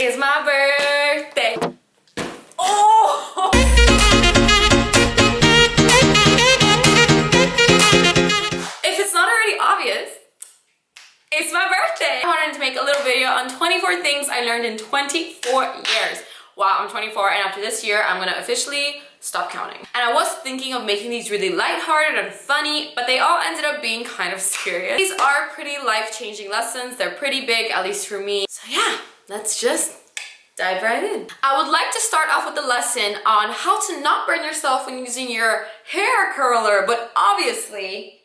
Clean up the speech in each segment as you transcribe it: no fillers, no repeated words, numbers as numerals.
It's my birthday. Oh! If it's not already obvious, it's my birthday. I wanted to make a little video on 24 things I learned in 24 years. Wow, I'm 24 and after this year, I'm gonna officially stop counting. And I was thinking of making these really lighthearted and funny, but they all ended up being kind of serious. These are pretty life-changing lessons. They're pretty big, at least for me. So yeah, let's just dive right in. I would like to start off with a lesson on how to not burn yourself when using your hair curler, but obviously,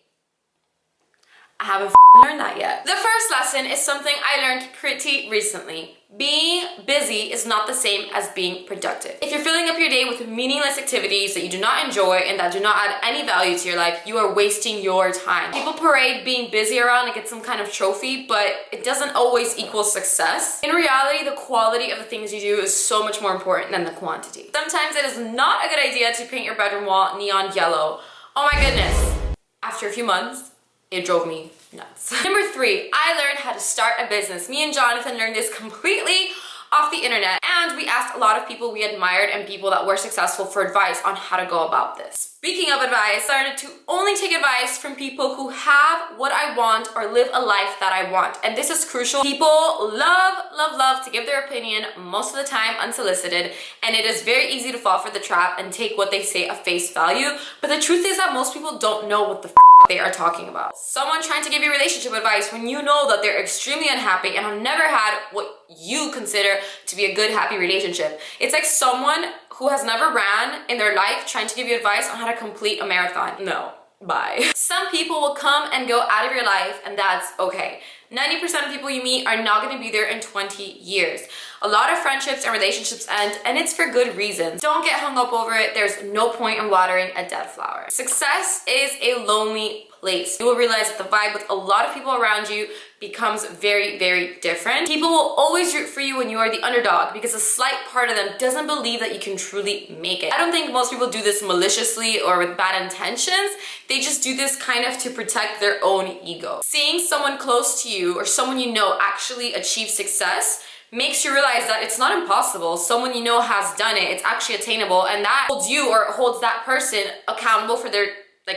I haven't learned that yet. The first lesson is something I learned pretty recently. Being busy is not the same as being productive. If you're filling up your day with meaningless activities that you do not enjoy and that do not add any value to your life, you are wasting your time. People parade being busy around like it's some kind of trophy, but it doesn't always equal success. In reality, the quality of the things you do is so much more important than the quantity. Sometimes it is not a good idea to paint your bedroom wall neon yellow. Oh my goodness. After a few months, it drove me nuts. Number 3, I learned how to start a business. Me and Jonathan learned this completely off the internet, and we asked a lot of people we admired and people that were successful for advice on how to go about this. Speaking of advice, I started to only take advice from people who have what I want or live a life that I want. And this is crucial. People love to give their opinion most of the time unsolicited, and it is very easy to fall for the trap and take what they say at face value. But the truth is that most people don't know what the they are talking about. Someone trying to give you relationship advice when you know that they're extremely unhappy and have never had what you consider to be a good, happy relationship. It's like someone who has never ran in their life trying to give you advice on how to complete a marathon. No, bye. Some people will come and go out of your life, and that's okay. 90% of people you meet are not going to be there in 20 years. A lot of friendships and relationships end, and it's for good reasons. Don't get hung up over it. There's no point in watering a dead flower. Success is a lonely place. You will realize that the vibe with a lot of people around you becomes very, very different. People will always root for you when you are the underdog because a slight part of them doesn't believe that you can truly make it. I don't think most people do this maliciously or with bad intentions. They just do this kind of to protect their own ego. Seeing someone close to you or someone you know actually achieve success makes you realize that it's not impossible. Someone you know has done it. It's actually attainable, and that holds you or holds that person accountable for their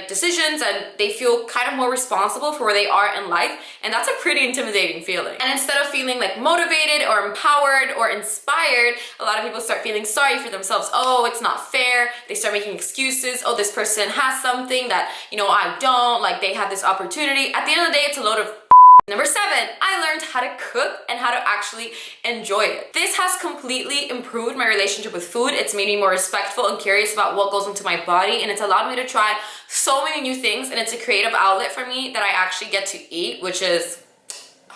decisions, and they feel kind of more responsible for where they are in life, and that's a pretty intimidating feeling. And instead of feeling like motivated or empowered or inspired, a lot of people start feeling sorry for themselves. Oh, it's not fair. They start making excuses. Oh, this person has something that, you know, I don't, like they have this opportunity. At the end of the day, it's a load of Number 7, I learned how to cook and how to actually enjoy it. This has completely improved my relationship with food. It's made me more respectful and curious about what goes into my body, and it's allowed me to try so many new things, and it's a creative outlet for me that I actually get to eat, which is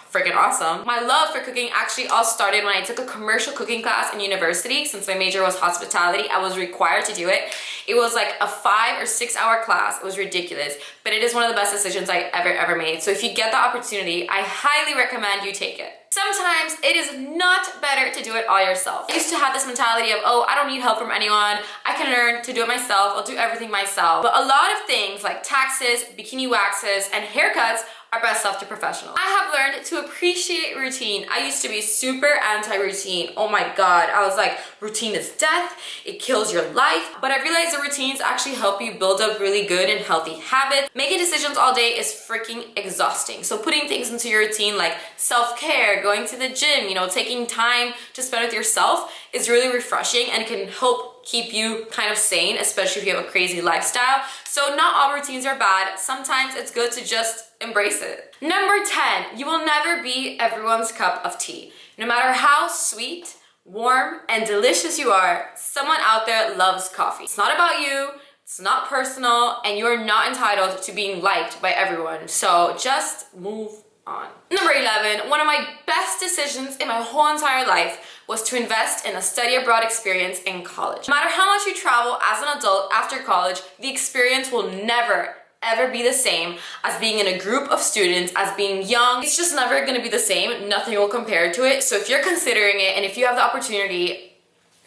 freaking awesome. My love for cooking actually all started when I took a commercial cooking class in university. Since my major was hospitality, I was required to do it. It was like a 5 or 6 hour class. It was ridiculous, but it is one of the best decisions I ever made. So if you get the opportunity, I highly recommend you take it. Sometimes it is not better to do it all yourself. I used to have this mentality of, oh, I don't need help from anyone. I can learn to do it myself. I'll do everything myself. But a lot of things like taxes, bikini waxes, and haircuts are best left to professionals. I have learned to appreciate routine. I used to be super anti-routine. Oh my God. I was like, routine is death. It kills your life. But I realized the routines actually help you build up really good and healthy habits. Making decisions all day is freaking exhausting. So putting things into your routine like self-care, going to the gym, you know, taking time to spend with yourself is really refreshing and can help keep you kind of sane, especially if you have a crazy lifestyle. So not all routines are bad. Sometimes it's good to just embrace it. Number 10, you will never be everyone's cup of tea. No matter how sweet, warm, and delicious you are, someone out there loves coffee. It's not about you, it's not personal, and you are not entitled to being liked by everyone. So just move on. Number 11, one of my best decisions in my whole entire life was to invest in a study abroad experience in college. No matter how much you travel as an adult after college, the experience will never ever be the same as being in a group of students, as being young. It's just never gonna be the same. Nothing will compare to it. So if you're considering it and if you have the opportunity,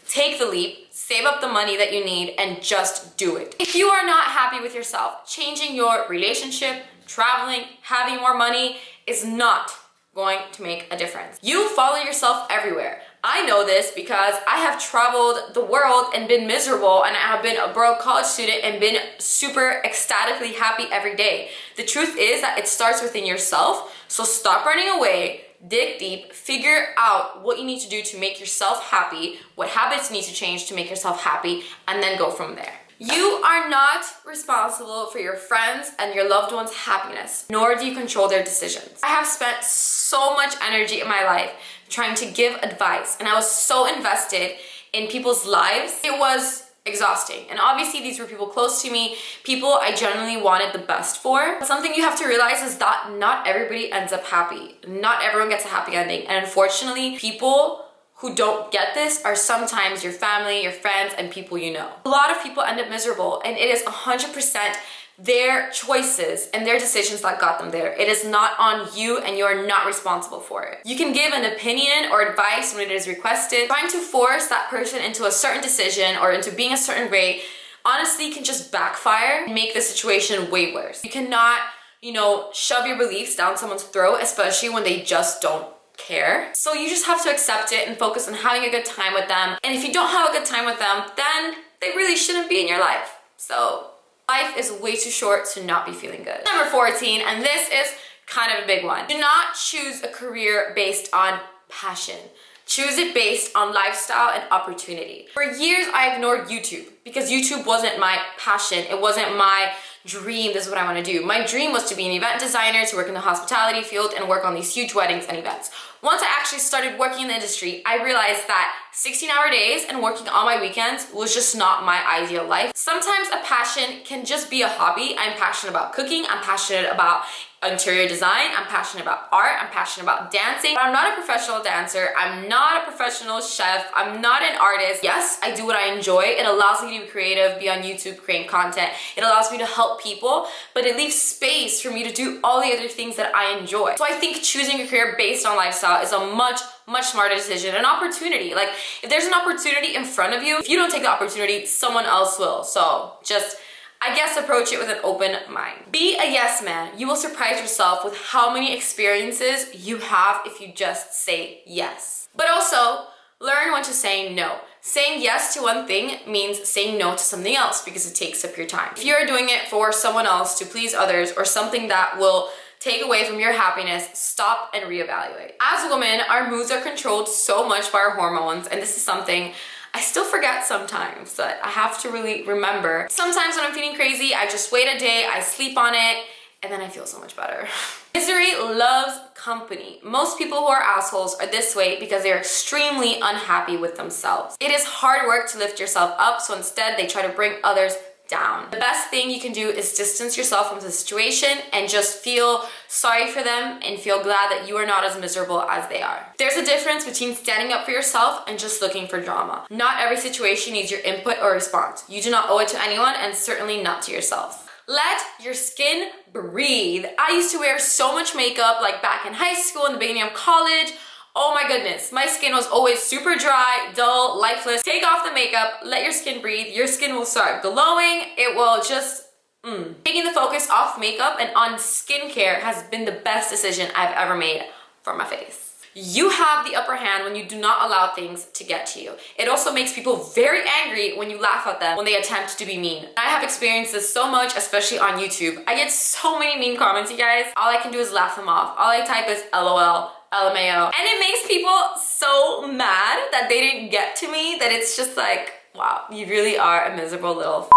take the leap, save up the money that you need, and just do it. If you are not happy with yourself, changing your relationship, traveling, having more money is not going to make a difference. You follow yourself everywhere. I know this because I have traveled the world and been miserable, and I have been a broke college student and been super ecstatically happy every day. The truth is that it starts within yourself, so stop running away, dig deep, figure out what you need to do to make yourself happy, what habits need to change to make yourself happy, and then go from there. You are not responsible for your friends and your loved ones' happiness, nor do you control their decisions. I have spent so much energy in my life trying to give advice, and I was so invested in people's lives. It was exhausting. And obviously these were people close to me, people I genuinely wanted the best for. But something you have to realize is that not everybody ends up happy. Not everyone gets a happy ending. And unfortunately, people who don't get this are sometimes your family, your friends, and people you know. A lot of people end up miserable, and it is 100% their choices and their decisions that got them there. It is not on you, and you're not responsible for it. You can give an opinion or advice when it is requested. Trying to force that person into a certain decision or into being a certain way honestly can just backfire and make the situation way worse. You cannot, shove your beliefs down someone's throat, especially when they just don't care. So you just have to accept it and focus on having a good time with them. And if you don't have a good time with them, then they really shouldn't be in your life. So life is way too short to not be feeling good. Number 14, and this is kind of a big one. Do not choose a career based on passion. Choose it based on lifestyle and opportunity. For years, I ignored YouTube because YouTube wasn't my passion. It wasn't my dream. This is what I want to do. My dream was to be an event designer, to work in the hospitality field and work on these huge weddings and events. Once I actually started working in the industry, I realized that 16-hour days and working on my weekends was just not my ideal life. Sometimes a passion can just be a hobby. I'm passionate about cooking. I'm passionate about interior design. I'm passionate about art. I'm passionate about dancing. But I'm not a professional dancer. I'm not a professional chef. I'm not an artist. Yes, I do what I enjoy. It allows me to be creative, be on YouTube, create content. It allows me to help people, but it leaves space for me to do all the other things that I enjoy. So I think choosing a career based on lifestyle is a much smarter decision. An opportunity, like if there's an opportunity in front of you, if you don't take the opportunity, someone else will. So just, I guess, approach it with an open mind. Be a yes man. You will surprise yourself with how many experiences you have if you just say yes. But also, learn when to say no. Saying yes to one thing means saying no to something else because it takes up your time. If you're doing it for someone else to please others or something that will take away from your happiness, stop and reevaluate. As women, our moods are controlled so much by our hormones, and this is something I still forget sometimes that I have to really remember. Sometimes when I'm feeling crazy, I just wait a day, I sleep on it, and then I feel so much better. Misery loves company. Most people who are assholes are this way because they're extremely unhappy with themselves. It is hard work to lift yourself up, so instead they try to bring others down. The best thing you can do is distance yourself from the situation and just feel sorry for them and feel glad that you are not as miserable as they are. There's a difference between standing up for yourself and just looking for drama. Not every situation needs your input or response. You do not owe it to anyone, and certainly not to yourself. Let your skin breathe. I used to wear so much makeup, like back in high school, in the beginning of college. Oh my goodness, my skin was always super dry, dull, lifeless. Take off the makeup, let your skin breathe. Your skin will start glowing. It will just, Taking the focus off makeup and on skincare has been the best decision I've ever made for my face. You have the upper hand when you do not allow things to get to you. It also makes people very angry when you laugh at them when they attempt to be mean. I have experienced this so much, especially on YouTube. I get so many mean comments, you guys. All I can do is laugh them off. All I type is LOL. LMAO. And it makes people so mad that they didn't get to me that it's just like, wow, you really are a miserable little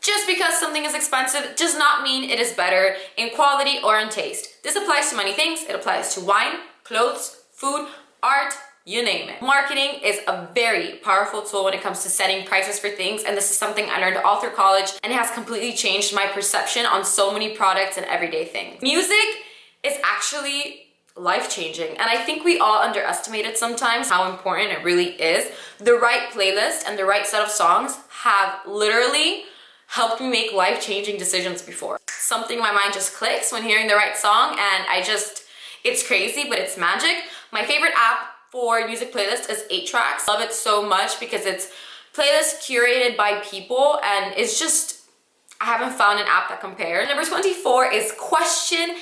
Just because something is expensive does not mean it is better in quality or in taste. This applies to many things. It applies to wine, clothes, food, art, you name it. Marketing is a very powerful tool when it comes to setting prices for things, and this is something I learned all through college, and it has completely changed my perception on so many products and everyday things. Music is actually life-changing, and I think we all underestimate it sometimes how important it really is. The right playlist and the right set of songs have literally helped me make life-changing decisions before. Something in my mind just clicks when hearing the right song, and it's crazy, but it's magic. My favorite app for music playlist is 8Tracks. Love it so much because it's playlists curated by people, and it's just, I haven't found an app that compares. Number 24 is question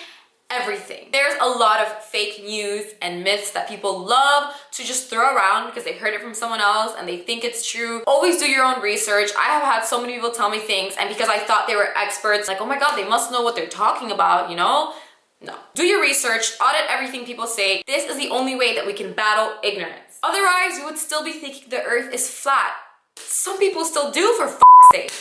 everything. There's a lot of fake news and myths that people love to just throw around because they heard it from someone else and they think it's true. Always do your own research. I have had so many people tell me things, and because I thought they were experts, like, oh my god, they must know what they're talking about, you know? No. Do your research, audit everything people say. This is the only way that we can battle ignorance. Otherwise, we would still be thinking the earth is flat. Some people still do, for f***'s sake.